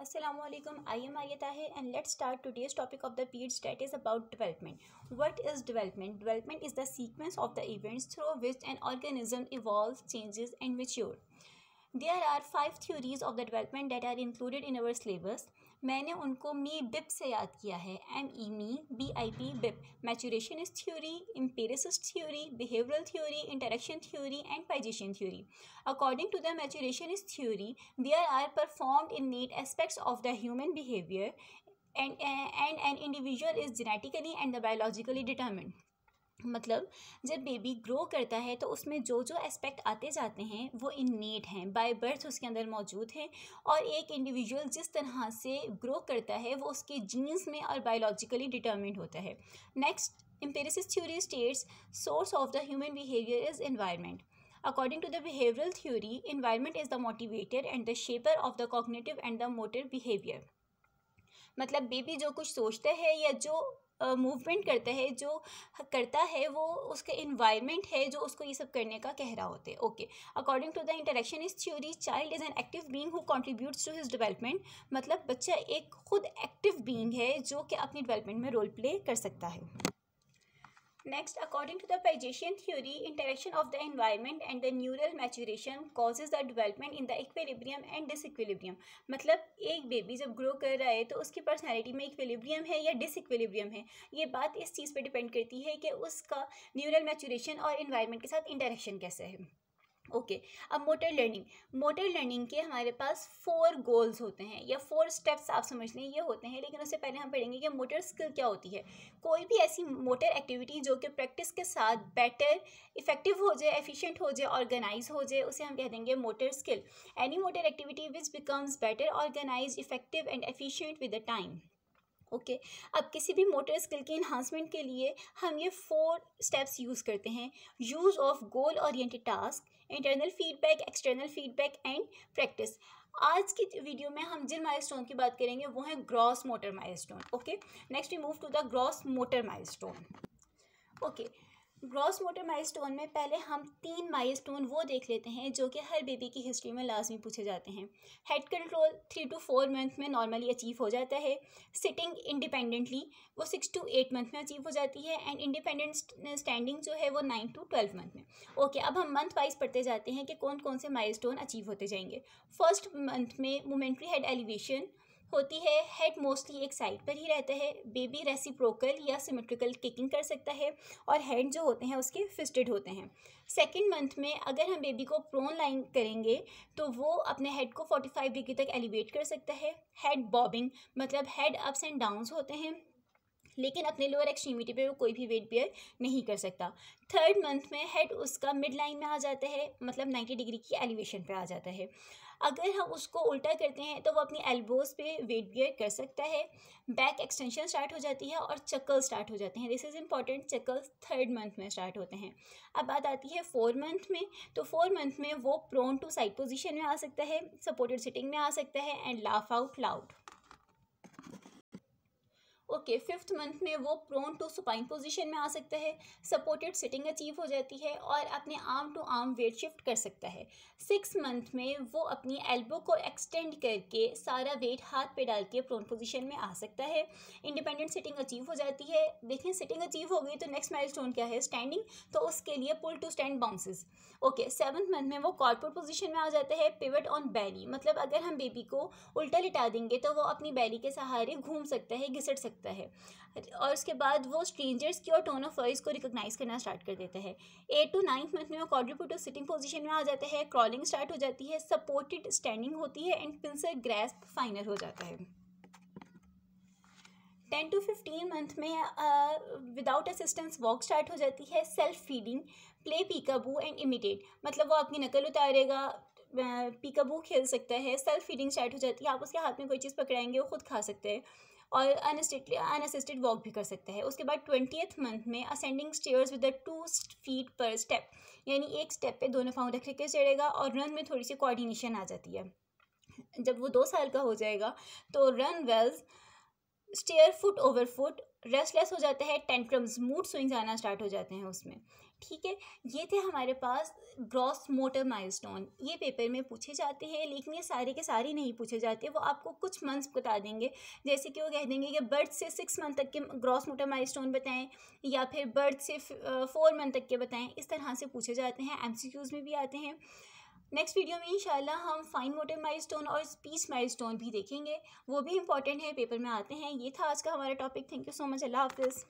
Assalamualaikum. I am Ayat Tahir and let's start today's topic of the PEDS that is about development. What is development? Development is the sequence of the events through which an organism evolves, changes and matures. There are 5 theories of the development that are included in our syllabus. मैंने उनको मी beep से याद किया है MEME BIP BIP maturationist theory empiricist theory behavioural theory interaction theory and Piagetian theory according to the maturationist theory there are performed innate aspects of the human behavior and an individual is genetically and biologically determined. मतलब जब baby grow करता है तो उसमें जो जो aspect आते जाते हैं वो इन्नेट हैं, बाय बर्थ उसके अंदर मौजूद हैं और एक इंडिविजुअल जिस तरह से ग्रो करता है वो उसके जीन्स में और बायोलॉजिकली डिटर्मिन्ड होता है. Next, empiricist theory states source of the human behaviour is environment. According to the behavioral theory, environment is the motivator and the shaper of the cognitive and the motor behavior. मतलब baby जो कुछ सोचता है या जो movement करता है, जो करता है वो उसका इन्वायरमेंट है जो उसको ये सब करने का कह रहा होता है. Okay, according to the interactionist theory, child is an active being who contributes to his development. मतलब बच्चा एक खुद एक्टिव बीइंग है जो कि अपनी डेवलपमेंट में रोल प्ले कर सकता है. Next, according to the Piagetian theory, interaction of the environment and the neural maturation causes the development in the equilibrium and disequilibrium. मतलब एक बेबी जब ग्रो कर रहा है तो उसकी पर्सनैलिटी में इक्विलिब्रियम है या डिसइक्विलिब्रियम है, ये बात इस चीज़ पे डिपेंड करती है कि उसका न्यूरल मैचुरेशन और इन्वायरमेंट के साथ इंटरेक्शन कैसे है. ओके, अब मोटर लर्निंग के हमारे पास 4 गोल्स होते हैं या 4 स्टेप्स आप समझ लें ये होते हैं. लेकिन उससे पहले हम पढ़ेंगे कि मोटर स्किल क्या होती है. कोई भी ऐसी मोटर एक्टिविटी जो कि प्रैक्टिस के साथ बेटर इफेक्टिव हो जाए, एफिशिएंट हो जाए, ऑर्गेनाइज हो जाए, उसे हम कह देंगे motor skill. Any motor activity which becomes better organise, effective and efficient with the time. Okay, अब किसी भी मोटर स्किल के इन्हांसमेंट के लिए हम ये 4 स्टेप्स यूज़ करते हैं. Use of goal oriented task, internal feedback, external feedback and practice. आज की वीडियो में हम जिन माइलस्टोन की बात करेंगे वो है gross motor milestone. Okay, next we move to the gross motor milestone. Okay, gross motor milestone में पहले हम 3 माइलस्टोन वो देख लेते हैं जो कि हर बेबी की हिस्ट्री में लाजमी पूछे जाते हैं. हेड कंट्रोल 3 to 4 मंथ में नॉर्मली अचीव हो जाता है. सिटिंग इंडिपेंडेंटली वो 6 to 8 मंथ में अचीव हो जाती है एंड इंडिपेंडेंट स्टैंडिंग जो है वो 9 to 12 मंथ में. ओके, अब हम मंथ वाइज पढ़ते जाते हैं कि कौन कौन से माइलस्टोन अचीव होते जाएंगे. फर्स्ट मंथ में मोमेंट्री हेड एलिवेशन होती है. हेड मोस्टली एक साइड पर ही रहता है. बेबी रेसिप्रोकल या सिमेट्रिकल किकिंग कर सकता है और हेड जो होते हैं उसके फिस्टेड होते हैं. सेकेंड मंथ में अगर हम बेबी को प्रोन लाइन करेंगे तो वो अपने हेड को 45 डिग्री तक एलिवेट कर सकता है. हेड बॉबिंग मतलब हेड अप्स एंड डाउन्स होते हैं लेकिन अपने लोअर एक्सट्रीमिटी पे वो कोई भी वेट बेयर नहीं कर सकता. थर्ड मंथ में हेड उसका मिड लाइन में आ जाता है, मतलब 90 डिग्री की एलिवेशन पे आ जाता है. अगर हम उसको उल्टा करते हैं तो वो अपनी एल्बोज पे वेट बेयर कर सकता है. बैक एक्सटेंशन स्टार्ट हो जाती है और चक्कल स्टार्ट हो जाते हैं. This is important, chuckles third month में स्टार्ट होते हैं. अब बात आती है 4 मंथ में. तो 4 मंथ में वो प्रोन टू साइड पोजीशन में आ सकता है, सपोर्टेड सिटिंग में आ सकता है and laugh out loud. Okay, 5th month में वो प्रोन टू सुपाइन पोजीशन में आ सकता है, सपोर्टेड सिटिंग अचीव हो जाती है और अपने arm to arm weight shift कर सकता है. 6 मंथ में वो अपनी एल्बो को एक्सटेंड करके सारा वेट हाथ पे डाल के प्रोन पोजीशन में आ सकता है. इंडिपेंडेंट सिटिंग अचीव हो जाती है. देखिए, सिटिंग अचीव हो गई तो नेक्स्ट माइलस्टोन क्या है, स्टैंडिंग. तो उसके लिए pull to stand bounces. Okay, 7th month में वो कॉर्पोरल पोजीशन में आ जाता है. पिवट ऑन बैली मतलब अगर हम बेबी को उल्टा लिटा देंगे तो वो अपनी बैली के सहारे घूम सकता है, घिसट सकता है. और उसके बाद वो स्ट्रेंजर्स की और टोन ऑफ वॉइस को रिकॉग्नाइज करना स्टार्ट कर देता है. 8 to 9th मंथ में वो क्वाड्रुप्लेट सिटिंग पोजीशन में आ जाता है. क्रॉलिंग स्टार्ट हो जाती है, सपोर्टेड स्टैंडिंग होती है एंड पिंसर ग्रैस्प फाइनल हो जाता है. 10 to 15 मंथ में विदाउट असिस्टेंस वॉक स्टार्ट हो जाती है. Self feeding, play peekaboo and imitate मतलब वो अपनी नकल उतारेगा, पीकाबू खेल सकता है. सेल्फ फीडिंग स्टार्ट हो जाती है. आप उसके हाथ में कोई चीज़ पकड़ाएंगे वो खुद खा सकते हैं और अनअसिस्टेड वॉक भी कर सकते हैं. उसके बाद 20th मंथ में ascending stairs with the 2 feet पर स्टेप यानी एक स्टेप पे दोनों पाँव रख के चढ़ेगा और रन में थोड़ी सी कोऑर्डिनेशन आ जाती है. जब वो 2 साल का हो जाएगा तो run wells, stair foot over foot, restless हो जाता है. टेंट्रम्स, मूड स्विंग्स आना स्टार्ट हो जाते हैं उसमें. ठीक है, ये थे हमारे पास ग्रॉस मोटर माइलस्टोन। ये पेपर में पूछे जाते हैं, लेकिन ये सारे के सारे नहीं पूछे जाते, वो आपको कुछ मंथ्स बता देंगे। जैसे कि वो कह देंगे कि बर्थ से 6 मंथ तक के ग्रॉस मोटर माइलस्टोन बताएं, या फिर बर्थ से 4 मंथ तक के बताएं। इस तरह से पूछे जाते हैं, एमसीक्यूज में भी आते हैं। नेक्स्ट वीडियो में इंशाल्लाह हम फाइन मोटर माइलस्टोन और स्पीच माइलस्टोन भी देखेंगे, वो भी इंपॉर्टेंट है, पेपर में आते हैं। ये था आज का हमारा topic. Thank you so much. अल्लाह हाफिज़।